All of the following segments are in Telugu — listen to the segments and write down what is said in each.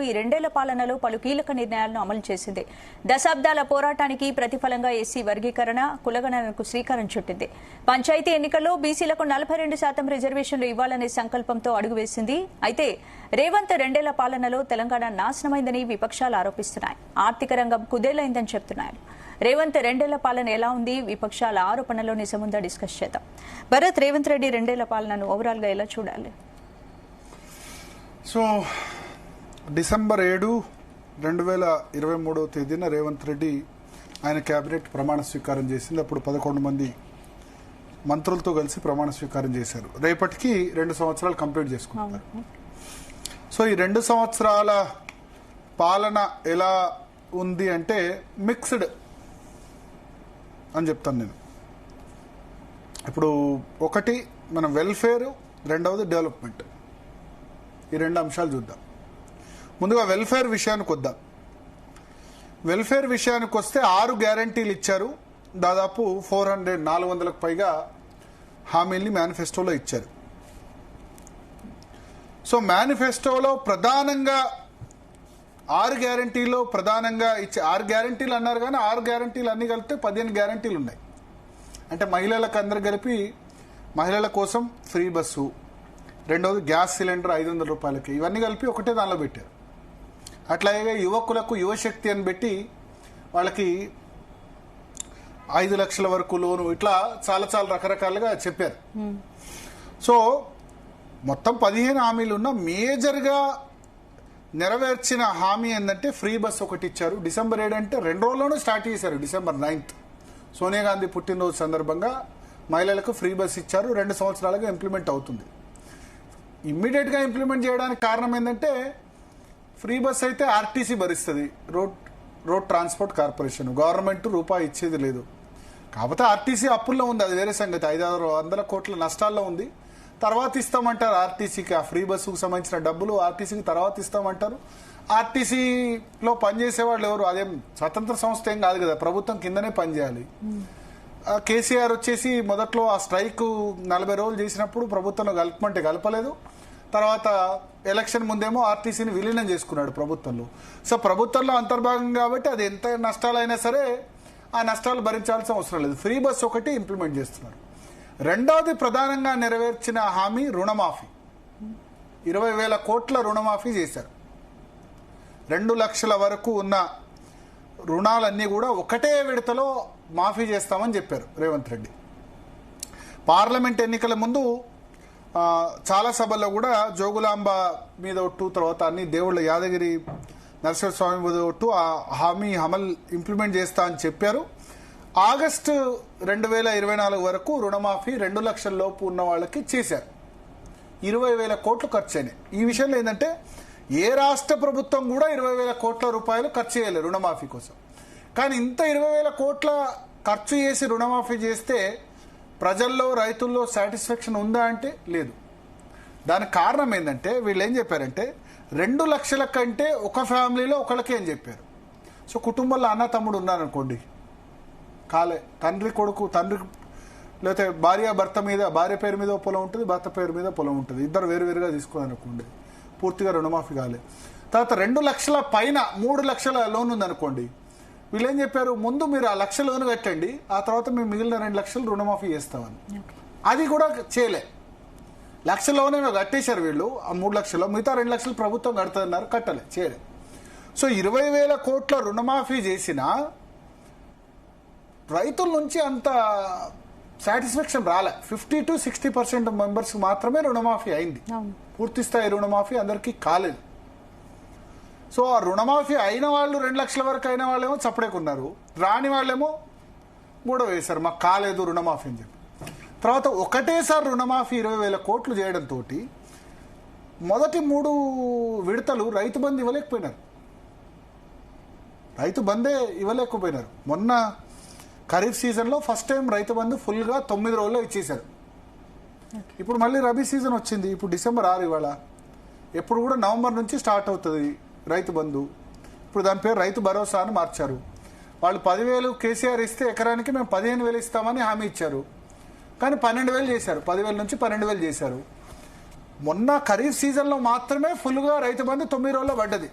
ఈ రెండేళ్ల పాలనలో పలు కీలక నిర్ణయాలను అమలు చేసింది. దశాబ్దాల పోరాటానికి ప్రతిఫలంగా ఎస్సీ వర్గీకరణ, కులగణనకు శ్రీకారం చుట్టింది. పంచాయతీ ఎన్నికల్లో బీసీలకు 42% రిజర్వేషన్లు ఇవ్వాలనే సంకల్పంతో అడుగువేసింది. అయితే రేవంత్ రెండేళ్ల పాలనలో తెలంగాణ నాశనమైందని విపక్షాలు ఆరోపిస్తున్నాయి. ఆర్థిక రంగం కుదేలైందని చెబుతున్నారు. రేవంత్ రెండేళ్ల పాలన ఎలా ఉంది, విపక్షాల ఆరోపణలో నిజముందా డిస్కస్ చేద్దాం. భరత్, రేవంత్ రెడ్డి రెండేళ్ల పాలనను ఓవరాల్ గా ఎలా చూడాలి? సో డిసెంబర్ 7, 2023 తేదీన రేవంత్ రెడ్డి ఆయన కేబినెట్ ప్రమాణ స్వీకారం చేసింది. అప్పుడు 11 మంది మంత్రులతో కలిసి ప్రమాణ స్వీకారం చేశారు. రేపటికి 2 సంవత్సరాలు కంప్లీట్ చేసుకుంటారు. సో ఈ 2 సంవత్సరాల పాలన ఎలా ఉంది అంటే మిక్స్డ్ అని చెప్తాను నేను. ఇప్పుడు ఒకటి మన వెల్ఫేర్, రెండవది డెవలప్మెంట్. ఈ 2 అంశాలు చూద్దాం. ముందుగా వెల్ఫేర్ విషయానికి వద్దాం. వెల్ఫేర్ విషయానికి వస్తే 6 గ్యారంటీలు ఇచ్చారు. దాదాపు 400కు పైగా హామీల్ని మేనిఫెస్టోలో ఇచ్చారు. సో మేనిఫెస్టోలో ప్రధానంగా 6 గ్యారంటీలో ప్రధానంగా ఇచ్చే 6 గ్యారంటీలు అన్నారు, కానీ 6 గ్యారంటీలు అన్ని కలిపితే 15 గ్యారంటీలు ఉన్నాయి. అంటే మహిళలకు అందరు కలిపి మహిళల కోసం ఫ్రీ బస్సు, రెండవది గ్యాస్ సిలిండర్ 500 రూపాయలకి, ఇవన్నీ కలిపి ఒకటే దానిలో పెట్టారు. అట్లాగే యువకులకు యువశక్తి అని పెట్టి వాళ్ళకి 5 లక్షల వరకు లోను, ఇట్లా చాలా రకరకాలుగా చెప్పారు. సో మొత్తం 15 హామీలు ఉన్న మేజర్గా నెరవేర్చిన హామీ ఏంటంటే ఫ్రీ బస్ ఒకటి ఇచ్చారు. డిసెంబర్ 7 అంటే 2 రోజుల్లోనూ స్టార్ట్ చేశారు. డిసెంబర్ 9 సోనియా గాంధీ పుట్టినరోజు సందర్భంగా మహిళలకు ఫ్రీ బస్ ఇచ్చారు. 2 సంవత్సరాలుగా ఇంప్లిమెంట్ అవుతుంది. ఇమ్మీడియట్గా ఇంప్లిమెంట్ చేయడానికి కారణం ఏంటంటే ఫ్రీ బస్ అయితే ఆర్టీసీ భరిస్తుంది, రోడ్ ట్రాన్స్పోర్ట్ కార్పొరేషన్, గవర్నమెంట్ రూపాయి ఇచ్చేది లేదు. కాకపోతే ఆర్టీసీ అప్పుల్లో ఉంది, అది వేరే సంగతి. 500 కోట్ల నష్టాల్లో ఉంది. తర్వాత ఇస్తామంటారు ఆర్టీసీకి. ఆ ఫ్రీ బస్సుకు సంబంధించిన డబ్బులు ఆర్టీసీకి తర్వాత ఇస్తామంటారు. ఆర్టీసీలో పనిచేసే వాళ్ళు ఎవరు? అదేం స్వతంత్ర సంస్థ ఏం కాదు కదా, ప్రభుత్వం కిందనే పనిచేయాలి. కేసీఆర్ వచ్చేసి మొదట్లో ఆ స్ట్రైక్ 40 రోజులు చేసినప్పుడు ప్రభుత్వంలో కలపమంటే కలపలేదు. తర్వాత ఎలక్షన్ ముందేమో ఆర్టీసీని విలీనం చేసుకున్నాడు ప్రభుత్వంలో. సో ప్రభుత్వంలో అంతర్భాగం కాబట్టి అది ఎంత నష్టాలైనా సరే ఆ నష్టాలు భరించాల్సిన అవసరం లేదు. ఫ్రీ బస్ ఒకటి ఇంప్లిమెంట్ చేస్తున్నారు. రెండవది ప్రధానంగా నెరవేర్చిన హామీ రుణమాఫీ. 20,000 కోట్ల రుణమాఫీ చేశారు. 2 లక్షల వరకు ఉన్న రుణాలన్నీ కూడా ఒకటే విడతలో మాఫీ చేస్తామని చెప్పారు రేవంత్ రెడ్డి. పార్లమెంట్ ఎన్నికల ముందు చాలా సభల్లో కూడా జోగులాంబ మీద ఒట్టు, తర్వాత అన్ని దేవుళ్ళ యాదగిరి నరసింహస్వామి మీద ఒట్టు, ఆ హామీ అమలు ఇంప్లిమెంట్ చేస్తా అని చెప్పారు. ఆగస్టు 2024 వరకు రుణమాఫీ 2 లక్షల లోపు ఉన్న వాళ్ళకి చేశారు. 20,000 కోట్లు ఖర్చు అయినాయి. ఈ విషయంలో ఏంటంటే ఏ రాష్ట్ర ప్రభుత్వం కూడా 20,000 కోట్ల రూపాయలు ఖర్చు చేయలేదు రుణమాఫీ కోసం. కానీ ఇంత 20,000 కోట్ల ఖర్చు చేసి రుణమాఫీ చేస్తే ప్రజల్లో, రైతుల్లో సాటిస్ఫాక్షన్ ఉందా అంటే లేదు. దానికి కారణం ఏంటంటే వీళ్ళు ఏం చెప్పారంటే 2 లక్షల కంటే ఒక ఫ్యామిలీలో ఒకళ్ళకి అని చెప్పారు. సో కుటుంబంలో అన్న తమ్ముడు ఉన్నారనుకోండి, కాలే తండ్రి కొడుకు, తండ్రి లేకపోతే భర్త మీద, భార్య పేరు మీద పొలం ఉంటుంది, భర్త పేరు మీద పొలం ఉంటుంది, ఇద్దరు వేరువేరుగా తీసుకున్నారనుకోండి, పూర్తిగా రుణమాఫీ కాలే. తర్వాత 2 లక్షల పైన 3 లక్షల లోన్ ఉందనుకోండి, వీళ్ళు ఏం చెప్పారు, ముందు మీరు ఆ 1 లక్ష లోన్ కట్టండి, ఆ తర్వాత మేము మిగిలిన 2 లక్షలు రుణమాఫీ చేస్తామని. అది కూడా చేయలే. 1 లక్ష లోనే కట్టేశారు వీళ్ళు. ఆ 3 లక్షలు, మిగతా 2 లక్షలు ప్రభుత్వం కడుతుందన్నారు, కట్టలే, చేయలే. సో 20,000 కోట్ల రుణమాఫీ చేసిన రైతుల నుంచి అంత సాటిస్ఫాక్షన్ రాలే. 50 to 60% మెంబర్స్ మాత్రమే రుణమాఫీ అయింది. పూర్తి స్థాయి రుణమాఫీ అందరికీ కాలేదు. సో ఆ రుణమాఫీ అయిన వాళ్ళు 2 లక్షల వరకు అయిన వాళ్ళేమో చప్పడేకున్నారు, రాని వాళ్ళేమో గొడవ వేశారు, మాకు కాలేదు రుణమాఫీ అని చెప్పి. తర్వాత ఒకటేసారి రుణమాఫీ 20,000 కోట్లు చేయడంతో మొదటి 3 విడతలు రైతు బంధు ఇవ్వలేకపోయినారు. రైతు బందే ఇవ్వలేకపోయినారు. మొన్న ఖరీఫ్ సీజన్లో ఫస్ట్ టైం రైతు బంధు ఫుల్గా 9 రోజుల్లో ఇచ్చేశారు. ఇప్పుడు మళ్ళీ రబీ సీజన్ వచ్చింది. ఇప్పుడు డిసెంబర్ 6 ఇవాళ. ఎప్పుడు కూడా నవంబర్ నుంచి స్టార్ట్ అవుతుంది రైతు బంధు. ఇప్పుడు దాని పేరు రైతు భరోసా అని మార్చారు. వాళ్ళు 10,000 కేసీఆర్ ఇస్తే ఎకరానికి మేము 15,000 ఇస్తామని హామీ ఇచ్చారు. కానీ 12,000 చేశారు. 10,000 నుంచి 12,000 చేశారు. మొన్న ఖరీఫ్ సీజన్ లో మాత్రమే ఫుల్ గా రైతు బంధు 9 రోజుల్లో పడ్డది.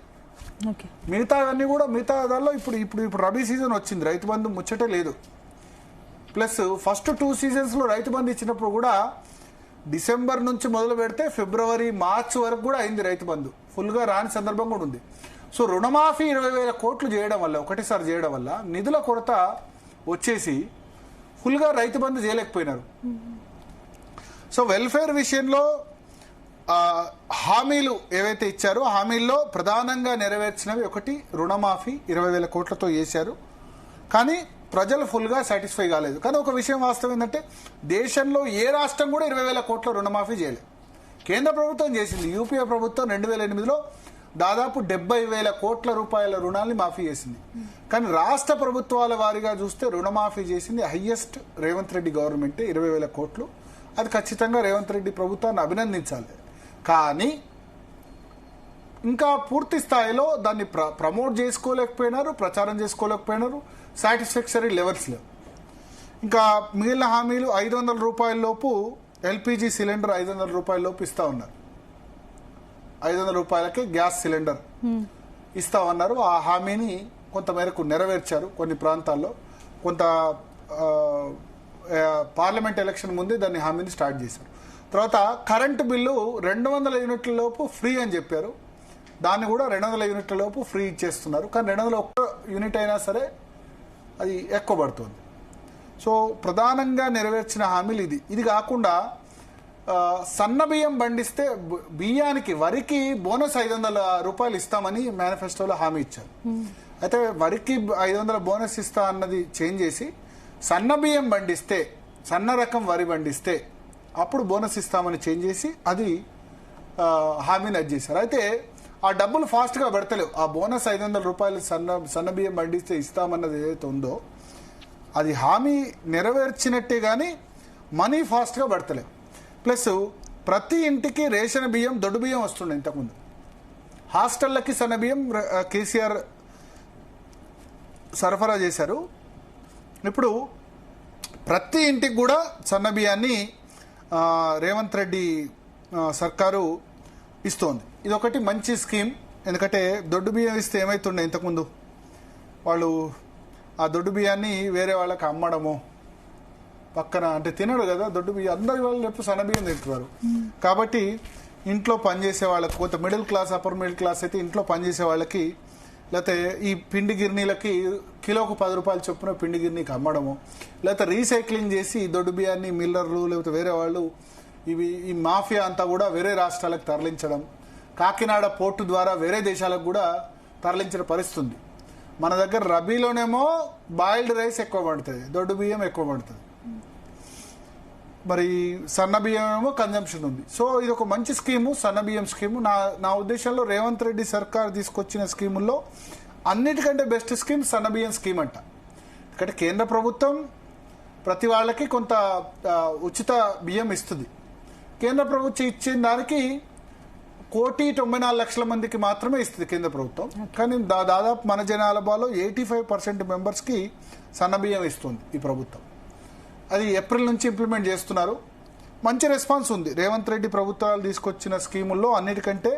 ఓకే. మిగతా అన్ని కూడా మిగతా దానిలో ఇప్పుడు రబీ సీజన్ వచ్చింది, రైతు బంధు ముచ్చటే లేదు. ప్లస్ ఫస్ట్ 2 సీజన్స్ లో రైతు బంధు ఇచ్చినప్పుడు కూడా డిసెంబర్ నుంచి మొదలు పెడితే ఫిబ్రవరి మార్చ్ వరకు కూడా అయింది రైతు బంధు, ఫుల్ గా రాని సందర్భం కూడా ఉంది. సో రుణమాఫీ 20,000 కోట్లు చేయడం వల్ల, ఒకటిసారి చేయడం వల్ల నిధుల కొరత వచ్చేసి ఫుల్ గా రైతు బంధు చేయలేకపోయినారు. సో వెల్ఫేర్ విషయంలో హామీలు ఏవైతే ఇచ్చారో హామీల్లో ప్రధానంగా నెరవేర్చినవి ఒకటి రుణమాఫీ 20,000 కోట్లతో చేశారు, కానీ ప్రజలు ఫుల్ గా సాటిస్ఫై కాలేదు. కానీ ఒక విషయం వాస్తవం ఏంటంటే దేశంలో ఏ రాష్ట్రం కూడా 20,000 కోట్ల రుణమాఫీ చేయలేదు. కేంద్ర ప్రభుత్వం చేసింది. యూపీఏ ప్రభుత్వం 2008లో దాదాపు 70,000 కోట్ల రూపాయల రుణాల్ని మాఫీ చేసింది. కానీ రాష్ట్ర ప్రభుత్వాల వారీగా చూస్తే రుణమాఫీ చేసింది హైయెస్ట్ రేవంత్ రెడ్డి గవర్నమెంట్ 20,000 కోట్లు. అది ఖచ్చితంగా రేవంత్ రెడ్డి ప్రభుత్వాన్ని అభినందించాలి. కానీ ఇంకా పూర్తి స్థాయిలో దాన్ని ప్రమోట్ చేసుకోలేకపోయినారు, ప్రచారం చేసుకోలేకపోయినారు, సాటిస్ఫాక్టరీ లెవెల్స్ లేవు. ఇంకా మిగిలిన హామీలు 500 రూపాయల లోపు ఎల్పిజి సిలిండర్ 500 రూపాయల లోపు ఇస్తా ఉన్నారు. 500 రూపాయలకే గ్యాస్ సిలిండర్ ఇస్తా ఉన్నారు. ఆ హామీని కొంతమేరకు నెరవేర్చారు కొన్ని ప్రాంతాల్లో. కొంత పార్లమెంట్ ఎలక్షన్ ముందే దాన్ని హామీని స్టార్ట్ చేశారు. తర్వాత కరెంటు బిల్లు 200 యూనిట్ల లోపు ఫ్రీ అని చెప్పారు. దాన్ని కూడా 200 యూనిట్ల లోపు ఫ్రీ ఇచ్చేస్తున్నారు. కానీ 201 యూనిట్ అయినా సరే అది ఎక్కువ పడుతుంది. సో ప్రధానంగా నెరవేర్చిన హామీలు ఇది కాకుండా సన్న బియ్యం పండిస్తే బియ్యానికి వరికి బోనస్ 500 రూపాయలు ఇస్తామని మేనిఫెస్టోలో హామీ ఇచ్చారు. అయితే వరికి 500 బోనస్ ఇస్తా అన్నది చేంజ్ చేసి సన్న బియ్యం పండిస్తే, సన్న రకం వరి పండిస్తే అప్పుడు బోనస్ ఇస్తామని చేంజ్ చేసి అది హామీని అది చేశారు. అయితే ఆ డబ్బులు ఫాస్ట్గా పడతలేవు. ఆ బోనస్ 500 రూపాయలు సన్న బియ్యం పండిస్తే ఇస్తామన్నది ఏదైతే ఉందో అది హామీ నెరవేర్చినట్టే కానీ మనీ ఫాస్ట్గా పడతలేవు. ప్లస్ ప్రతి ఇంటికి రేషన్ బియ్యం, దొడ్డు బియ్యం వస్తుండే ఇంతకుముందు. హాస్టళ్లకి సన్న బియ్యం కేసీఆర్ సరఫరా చేశారు. ఇప్పుడు ప్రతి ఇంటికి కూడా సన్న బియ్యాన్ని రేవంత్ రెడ్డి సర్కారు ఇస్తోంది. ఇది ఒకటి మంచి స్కీమ్. ఎందుకంటే దొడ్డు బియ్యం ఇస్తే ఏమైతుండే ఇంతకుముందు, వాళ్ళు ఆ దొడ్డు బియ్యాన్ని వేరే వాళ్ళకి అమ్మడము, పక్కన అంటే తినడు కదా దొడ్డు బియ్యం, అందరి వాళ్ళు ఎప్పుడు సన్న బియ్యం తింటున్నారు. కాబట్టి ఇంట్లో పనిచేసే వాళ్ళకి, కొంత middle class, upper middle class అయితే ఇంట్లో పనిచేసే వాళ్ళకి, లేకపోతే ఈ పిండి గిర్నీలకి కిలోకు 10 రూపాయలు చొప్పున పిండి గిర్నీకి అమ్మడము, లేకపోతే రీసైక్లింగ్ చేసి ఈ దొడ్డు బియ్యాన్ని మిల్లర్లు లేకపోతే వేరే వాళ్ళు ఈ మాఫియా అంతా కూడా వేరే రాష్ట్రాలకు తరలించడం, కాకినాడ పోర్టు ద్వారా వేరే దేశాలకు కూడా తరలించిన పరిస్థితి ఉంది. మన దగ్గర రబీలోనేమో బాయిల్డ్ రైస్ ఎక్కువ పడుతుంది, దొడ్డు బియ్యం ఎక్కువ పడుతుంది, మరి సన్న బియ్యం ఏమో కన్జంప్షన్ ఉంది. సో ఇది ఒక మంచి స్కీము, సన్న బియ్యం స్కీము. నా ఉద్దేశంలో రేవంత్ రెడ్డి సర్కార్ తీసుకొచ్చిన స్కీముల్లో అన్నిటికంటే బెస్ట్ స్కీమ్ సన్న బియ్యం స్కీమ్ అంట. ఇక్కడ కేంద్ర ప్రభుత్వం ప్రతి వాళ్ళకి కొంత ఉచిత బియ్యం ఇస్తుంది. కేంద్ర ప్రభుత్వం ఇచ్చిన దానికి 1,94,00,000 మందికి మాత్రమే ఇస్తుంది కేంద్ర ప్రభుత్వం. కానీ దాదాపు మన జనాభాలో 85% మెంబర్స్కి సన్న బియ్యం ఇస్తుంది ఈ ప్రభుత్వం. అది ఏప్రిల్ నుంచి ఇంప్లిమెంట్ చేస్తున్నారు. మంచి రెస్పాన్స్ ఉంది. రేవంత్ రెడ్డి ప్రభుత్వాలు తీసుకొచ్చిన స్కీముల్లో అన్నిటికంటే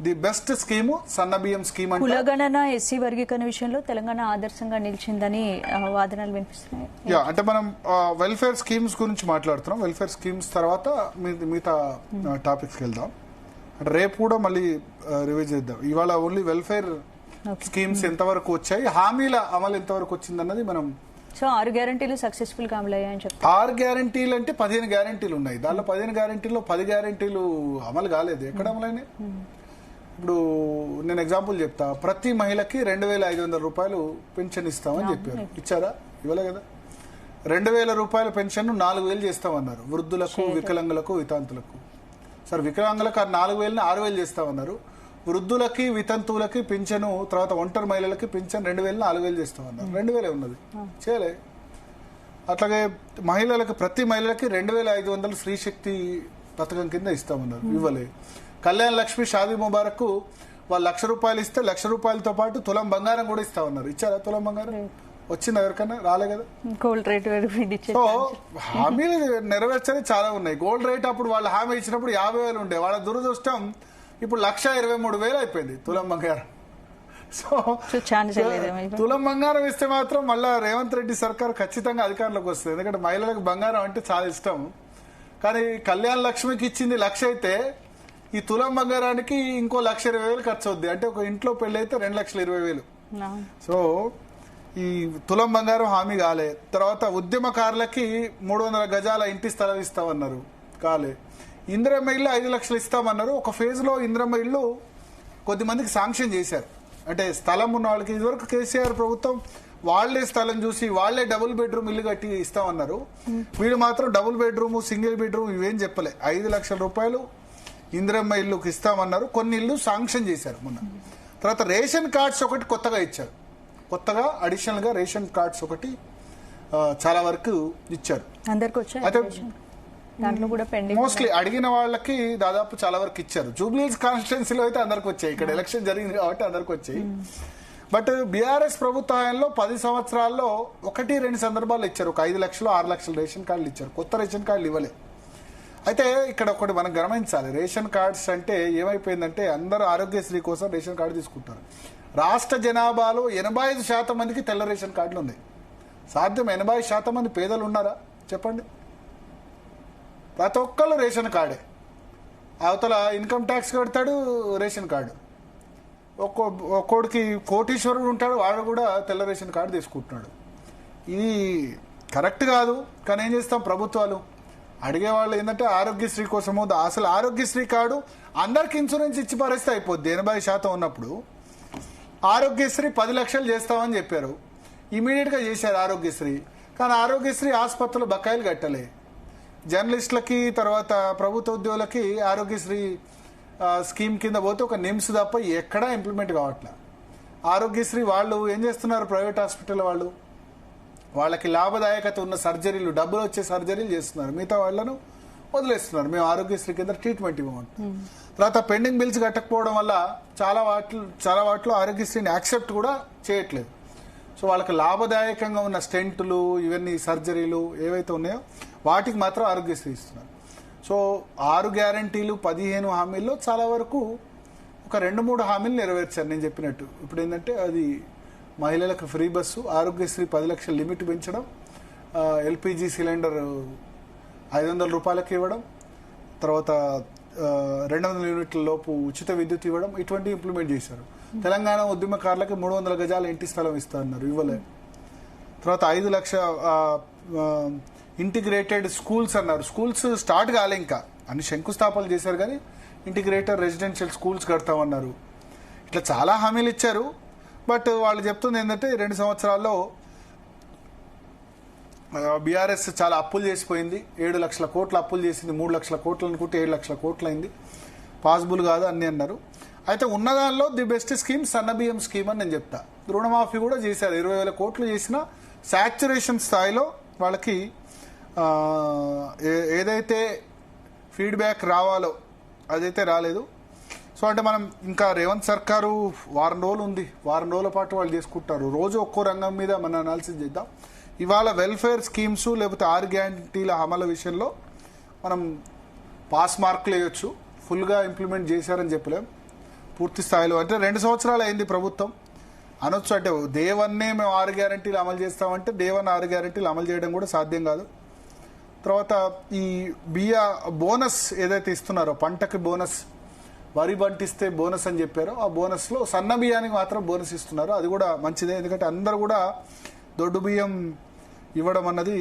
ది బెస్ట్ స్కీము సన్న బియ్యం స్కీమ్. అంటే కులగణన, ఎస్సీ వర్గీకరణ విషయంలో తెలంగాణ ఆదర్శంగా నిలిచిందని వాదనలు వినిపిస్తున్నాయి. అంటే మనం వెల్ఫేర్ స్కీమ్స్ గురించి మాట్లాడుతున్నాం. వెల్ఫేర్ స్కీమ్స్ తర్వాత మిగతా టాపిక్స్కి వెళ్దాం. అంటే రేపు కూడా మళ్ళీ రివైజ్ చేద్దాం. ఇవాళ ఓన్లీ వెల్ఫేర్ స్కీమ్స్ ఎంతవరకు వచ్చాయి, హామీల అమలు ఎంతవరకు వచ్చిందన్నది మనం. సో 6 గ్యారంటీలు సక్సెస్ఫుల్ గా అమలయ్యాయని చెప్తారు. 6 గ్యారంటీలు అంటే 15 గ్యారంటీలు ఉన్నాయి. దానిలో 15 గ్యారంటీల్లో 10 గ్యారంటీలు అమలు కాలేదు. ఎక్కడ అమలైనాయి? ఇప్పుడు నేను ఎగ్జాంపుల్ చెప్తా. ప్రతి మహిళకి 2,500 రూపాయలు పెన్షన్ ఇస్తామని చెప్పారు. ఇచ్చారా? ఇవ్వలే కదా. 2,000 రూపాయల పెన్షన్ 4,000 చేస్తామన్నారు వృద్ధులకు, వికలాంగులకు, వితాంతులకు. సార్ వికలాంగులకు 4,000ని 6,000 చేస్తామన్నారు. వృద్ధులకి, వితంతువులకి పింఛను, తర్వాత ఒంటరి మహిళలకి పింఛన్ 2,000ని 4,000 చేస్తామన్నారు. 2,000 ఉన్నది, చేయలే. అట్లాగే మహిళలకు, ప్రతి మహిళలకి 2,500 స్త్రీ శక్తి పథకం కింద ఇస్తామన్నారు. ఇవ్వలే. కళ్యాణ్ లక్ష్మి, షాదీ ముబారక్ వాళ్ళు 1,00,000 రూపాయలు ఇస్తే 1,00,000 రూపాయలతో పాటు తులం బంగారం కూడా ఇస్తామన్నారు. ఇచ్చారా తులం బంగారం? వచ్చింది ఎవరికైనా? రాలే కదా. గోల్డ్ రేట్ సో హామీలు నెరవేర్చని చాలా ఉన్నాయి. గోల్డ్ రేట్ అప్పుడు వాళ్ళు హామీ ఇచ్చినప్పుడు 50,000 ఉండే, వాళ్ళ దురదృష్టం ఇప్పుడు 1,23,000 అయిపోయింది తులం బంగారం. సో తులం బంగారం ఇస్తే మాత్రం మళ్ళా రేవంత్ రెడ్డి సర్కార్ ఖచ్చితంగా అధికారంలోకి వస్తుంది. ఎందుకంటే మహిళలకు బంగారం అంటే చాలా ఇష్టం. కానీ కళ్యాణ లక్ష్మికి ఇచ్చింది 1,00,000 అయితే ఈ తులం బంగారానికి ఇంకో 1,20,000 ఖర్చు అవుద్ది. అంటే ఒక ఇంట్లో పెళ్లి అయితే 2,20,000. సో ఈ తులం బంగారం హామీ కాలే. తర్వాత ఉద్యమకారులకి 300 గజాల ఇంటి స్థలం ఇస్తామన్నారు, కాలే. ఇందిరమ్మ ఇల్లు 5 లక్షలు ఇస్తామన్నారు. ఒక ఫేజ్ లో ఇందిరమ్మ ఇల్లు కొద్దిమందికి శాంక్షన్ చేశారు. అంటే స్థలం ఉన్న వాళ్ళకి. ఇదివరకు కేసీఆర్ ప్రభుత్వం వాళ్లే స్థలం చూసి వాళ్లే డబుల్ బెడ్రూమ్ ఇల్లు కట్టి ఇస్తామన్నారు. వీళ్ళు మాత్రం డబుల్ బెడ్రూమ్, సింగిల్ బెడ్రూమ్ ఇవేం చెప్పలే. 5 లక్షల రూపాయలు ఇందిరమ్మ ఇల్లుకి ఇస్తామన్నారు. కొన్ని ఇల్లు శాంక్షన్ చేశారు మొన్న. తర్వాత రేషన్ కార్డ్స్ ఒకటి కొత్తగా ఇచ్చారు. కొత్తగా అడిషనల్ గా రేషన్ కార్డ్స్ ఒకటి చాలా వరకు ఇచ్చారు. అయితే మోస్ట్లీ అడిగిన వాళ్ళకి దాదాపు చాలా వరకు ఇచ్చారు. జూబ్లీహిల్స్ కాన్స్టిట్యున్సీలో అయితే అందరికి వచ్చాయి. ఇక్కడ ఎలక్షన్ జరిగింది కాబట్టి అందరికి వచ్చాయి. బట్ బీఆర్ఎస్ ప్రభుత్వంలో 10 సంవత్సరాల్లో 1-2 సందర్భాల్లో ఇచ్చారు. ఒక 5 లక్షలు 6 లక్షల రేషన్ కార్డులు ఇచ్చారు. కొత్త రేషన్ కార్డులు ఇవ్వలే. అయితే ఇక్కడ ఒకటి మనం గమనించాలి. రేషన్ కార్డ్స్ అంటే ఏమైపోయిందంటే అందరూ ఆరోగ్యశ్రీ కోసం రేషన్ కార్డు తీసుకుంటారు. రాష్ట్ర జనాభాలో 85% మందికి తెల్ల రేషన్ కార్డులు ఉన్నాయి. సాధ్యం 80% మంది పేదలు ఉన్నారా చెప్పండి? ప్రతి ఒక్కళ్ళు రేషన్ కార్డే. అవతల ఇన్కమ్ ట్యాక్స్ కడతాడు, రేషన్ కార్డు. ఒక్కోడికి కోటీశ్వరుడు ఉంటాడు, వాడు కూడా తెల్ల రేషన్ కార్డు తీసుకుంటున్నాడు. ఇది కరెక్ట్ కాదు. కానీ ఏం చేస్తాం, ప్రభుత్వాలు అడిగేవాళ్ళు ఏంటంటే ఆరోగ్యశ్రీ కోసము. అసలు ఆరోగ్యశ్రీ కార్డు అందరికి ఇన్సూరెన్స్ ఇచ్చి పరిస్థితి అయిపోద్ది. 80% ఉన్నప్పుడు ఆరోగ్యశ్రీ 10 లక్షలు చేస్తామని చెప్పారు. ఇమీడియట్ గా చేశారు ఆరోగ్యశ్రీ. కానీ ఆరోగ్యశ్రీ ఆసుపత్రులు బకాయిలు కట్టలే. జర్నలిస్టులకి తర్వాత ప్రభుత్వ ఉద్యోగులకి ఆరోగ్యశ్రీ స్కీమ్ కింద పోతే ఒక నిమ్స్ తప్ప ఎక్కడా ఇంప్లిమెంట్ కావట్లే. ఆరోగ్యశ్రీ వాళ్ళు ఏం చేస్తున్నారు, ప్రైవేట్ హాస్పిటల్ వాళ్ళకి లాభదాయకత ఉన్న సర్జరీలు, డబ్బులు వచ్చే సర్జరీలు చేస్తున్నారు. మిగతా వాళ్ళను వదిలేస్తున్నారు. మేము ఆరోగ్యశ్రీ కింద ట్రీట్మెంట్ ఇవ్వమంటాం. తర్వాత పెండింగ్ బిల్స్ కట్టకపోవడం వల్ల చాలా వాటిలో ఆరోగ్యశ్రీని యాక్సెప్ట్ కూడా చేయట్లేదు. సో వాళ్ళకి లాభదాయకంగా ఉన్న స్టెంట్లు, ఇవన్నీ సర్జరీలు ఏవైతే ఉన్నాయో వాటికి మాత్రం ఆరోగ్యశ్రీ ఇస్తున్నారు. సో 6 గ్యారంటీలు 15 హామీల్లో చాలా వరకు ఒక 2-3 హామీలు నెరవేర్చారు నేను చెప్పినట్టు. ఇప్పుడు ఏంటంటే అది మహిళలకు ఫ్రీ బస్సు, ఆరోగ్యశ్రీ 10 లక్షల లిమిట్ పెంచడం, ఎల్పిజి సిలిండర్ 500 రూపాయలకి ఇవ్వడం, తర్వాత 200 యూనిట్ల లోపు ఉచిత విద్యుత్ ఇవ్వడం, ఇటువంటి ఇంప్లిమెంట్ చేశారు. తెలంగాణ ఉద్యమకారులకి 300 గజాల ఇంటి స్థలం ఇస్తా అన్నారు, ఇవ్వలే. తర్వాత 5 లక్షల ఇంటిగ్రేటెడ్ స్కూల్స్ అన్నారు. స్కూల్స్ స్టార్ట్ కాలే, ఇంకా అన్ని శంకుస్థాపనలు చేశారు కానీ ఇంటిగ్రేటెడ్ రెసిడెన్షియల్ స్కూల్స్ కడతామన్నారు. ఇట్లా చాలా హామీలు ఇచ్చారు. బట్ వాళ్ళు చెప్తుంది ఏంటంటే 2 సంవత్సరాల్లో బీఆర్ఎస్ చాలా అప్పులు చేసిపోయింది. 7 లక్షల కోట్ల అప్పులు చేసింది. 3 లక్షల కోట్లు అనుకుంటే 7 లక్షల కోట్లు అయింది. పాసిబుల్ కాదు అన్ని అన్నారు. అయితే ఉన్నదానిలో ది బెస్ట్ స్కీమ్ సన్నబియ్యం స్కీమ్ అని నేను చెప్తా. రుణమాఫీ కూడా చేశారు. 20,000 కోట్లు చేసిన సాచ్యురేషన్ స్థాయిలో వాళ్ళకి ఏదైతే ఫీడ్బ్యాక్ రావాలో అదైతే రాలేదు. సో అంటే మనం ఇంకా రేవంత్ సర్కారు వారం రోజులు ఉంది. వారం రోజుల పాటు వాళ్ళు చేసుకుంటారు. రోజు ఒక్కో రంగం మీద మనం అనాలిసిస్ చేద్దాం. ఇవాళ వెల్ఫేర్ స్కీమ్స్ లేకపోతే 6 గ్యారంటీల అమలు విషయంలో మనం పాస్ మార్కులు వేయొచ్చు. ఫుల్గా ఇంప్లిమెంట్ చేశారని చెప్పలేం పూర్తి స్థాయిలో. అంటే 2 సంవత్సరాలు అయింది ప్రభుత్వం అనొచ్చు. అంటే దేవన్నే మేము 6 గ్యారంటీలు అమలు చేస్తామంటే దేవన్ 6 గ్యారంటీలు అమలు చేయడం కూడా సాధ్యం కాదు. తర్వాత ఈ బోనస్ ఏదైతే ఇస్తున్నారో, పంటకి బోనస్, వరి పంటిస్తే బోనస్ అని చెప్పారో ఆ బోనస్లో సన్న బియ్యానికి మాత్రం బోనస్ ఇస్తున్నారు. అది కూడా మంచిదే. ఎందుకంటే అందరూ కూడా దొడ్డు బియ్యం ఇవ్వడం అన్నది,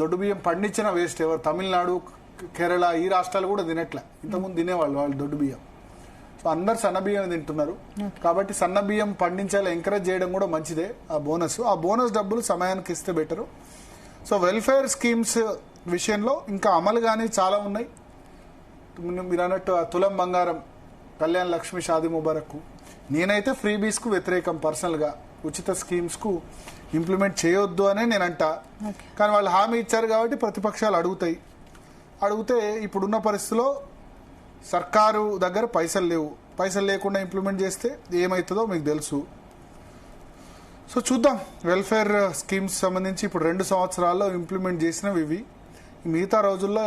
దొడ్డు బియ్యం పండించిన వేస్ట్. ఎవరు తమిళనాడు, కేరళ ఈ రాష్ట్రాలు కూడా తినట్లే. ఇంతకుముందు తినేవాళ్ళు వాళ్ళు దొడ్డు బియ్యం. సో అందరు సన్న బియ్యం తింటున్నారు. కాబట్టి సన్న బియ్యం పండించేలా ఎంకరేజ్ చేయడం కూడా మంచిదే. ఆ బోనస్ డబ్బులు సమయానికి ఇస్తే బెటరు. సో వెల్ఫేర్ స్కీమ్స్ విషయంలో ఇంకా అమలు కానీ చాలా ఉన్నాయి. మీరు అన్నట్టు ఆ తులం బంగారం, కళ్యాణ్ లక్ష్మి, షాదీ ముబారక్, నేనైతే ఫ్రీబీస్కు వ్యతిరేకం పర్సనల్గా. ఉచిత స్కీమ్స్కు ఇంప్లిమెంట్ చేయొద్దు అనే నేను అంటా. కానీ వాళ్ళు హామీ ఇచ్చారు కాబట్టి ప్రతిపక్షాలు అడిగితే ఇప్పుడున్న పరిస్థితిలో సర్కారు దగ్గర పైసలు లేవు. పైసలు లేకుండా ఇంప్లిమెంట్ చేస్తే ఏమవుతుందో మీకు తెలుసు. సో చూద్దాం వెల్ఫేర్ స్కీమ్స్ సంబంధించి ఇప్పుడు 2 సంవత్సరాల్లో ఇంప్లిమెంట్ చేసినవి ఇవి. మిగతా రోజుల్లో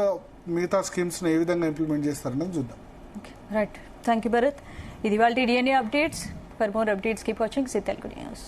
మిగతా స్కీమ్స్ని ఏ విధంగా ఇంప్లిమెంట్ చేస్తారనేది చూద్దాం. Right, thank you Bharat. ఇది వాళ్ళ DNA updates. For more updates keep watching Zee Telugu news.